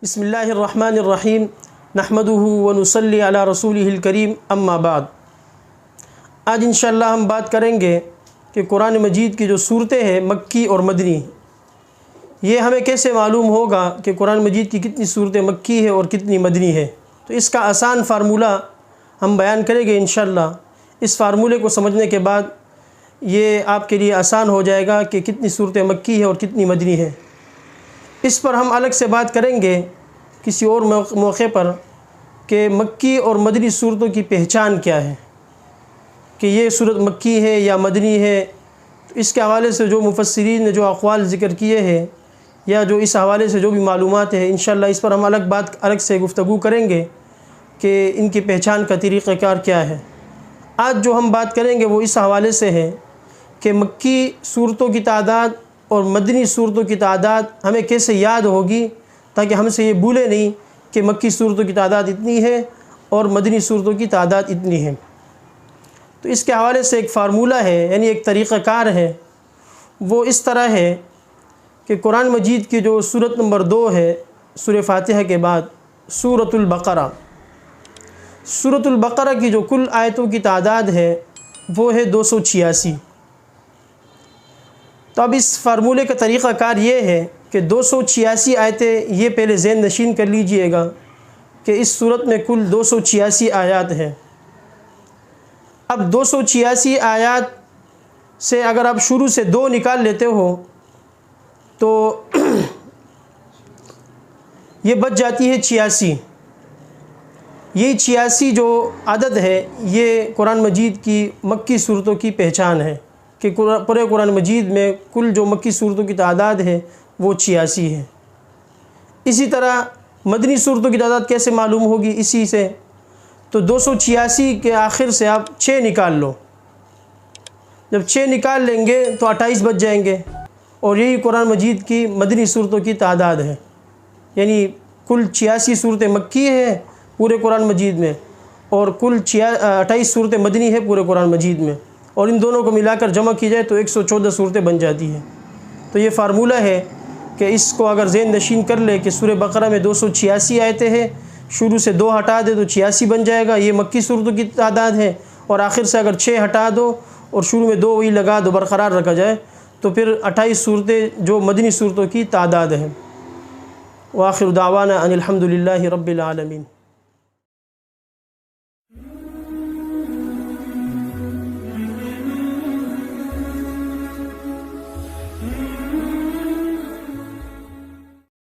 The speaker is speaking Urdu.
بسم اللہ الرحمن الرحیم نحمده ونصلی علی رسولہ الکریم اما بعد۔ آج انشاءاللہ ہم بات کریں گے کہ قرآن مجید کی جو صورتیں ہیں مکی اور مدنی، یہ ہمیں کیسے معلوم ہوگا کہ قرآن مجید کی کتنی صورتیں مکی ہے اور کتنی مدنی ہے۔ تو اس کا آسان فارمولہ ہم بیان کریں گے انشاءاللہ۔ اس فارمولے کو سمجھنے کے بعد یہ آپ کے لیے آسان ہو جائے گا کہ کتنی صورتیں مکی ہے اور کتنی مدنی ہے۔ اس پر ہم الگ سے بات کریں گے کسی اور موقع پر کہ مکی اور مدنی صورتوں کی پہچان کیا ہے، کہ یہ صورت مکی ہے یا مدنی ہے۔ اس کے حوالے سے جو مفسرین نے جو اقوال ذکر کیے ہیں یا جو اس حوالے سے جو بھی معلومات ہیں، انشاءاللہ اس پر ہم الگ سے گفتگو کریں گے کہ ان کی پہچان کا طریقہ کار کیا ہے۔ آج جو ہم بات کریں گے وہ اس حوالے سے ہے کہ مکی صورتوں کی تعداد اور مدنی صورتوں کی تعداد ہمیں کیسے یاد ہوگی تاکہ ہم سے یہ بھولے نہیں کہ مکی صورتوں کی تعداد اتنی ہے اور مدنی صورتوں کی تعداد اتنی ہے۔ تو اس کے حوالے سے ایک فارمولہ ہے، یعنی ایک طریقہ کار ہے، وہ اس طرح ہے کہ قرآن مجید کی جو سورت نمبر 2 ہے سورہ فاتحہ کے بعد، سورۃ البقرہ، سورۃ البقرہ کی جو کل آیتوں کی تعداد ہے وہ ہے 286۔ تو اب اس فارمولے کا طریقہ کار یہ ہے کہ 286 آیتیں یہ پہلے ذہن نشین کر لیجئے گا کہ اس صورت میں کل 286 آیات ہیں۔ اب 286 آیات سے اگر آپ شروع سے 2 نکال لیتے ہو تو یہ بچ جاتی ہے 86۔ یہ 86 جو عدد ہے یہ قرآن مجید کی مکی صورتوں کی پہچان ہے کہ پورے قرآن مجید میں کل جو مکی صورتوں کی تعداد ہے وہ 86 ہے۔ اسی طرح مدنی صورتوں کی تعداد کیسے معلوم ہوگی؟ اسی سے تو 286 کے آخر سے آپ 6 نکال لو، جب 6 نکال لیں گے تو 28 بچ جائیں گے، اور یہی قرآن مجید کی مدنی صورتوں کی تعداد ہے۔ یعنی کل 86 صورتیں مکی ہیں پورے قرآن مجید میں، اور کل 28 صورتیں مدنی ہیں پورے قرآن مجید میں، اور ان دونوں کو ملا کر جمع کی جائے تو 114 صورتیں بن جاتی ہیں۔ تو یہ فارمولہ ہے کہ اس کو اگر ذہن نشین کر لے کہ سورہ بقرہ میں 286 آیتیں ہیں، شروع سے 2 ہٹا دے تو 86 بن جائے گا، یہ مکی صورتوں کی تعداد ہے، اور آخر سے اگر 6 ہٹا دو اور شروع میں 2 وہی لگا دو، برقرار رکھا جائے تو پھر 28 صورتیں جو مدنی صورتوں کی تعداد ہیں۔ وآخر دعوانا ان الحمد للہ رب العالمین۔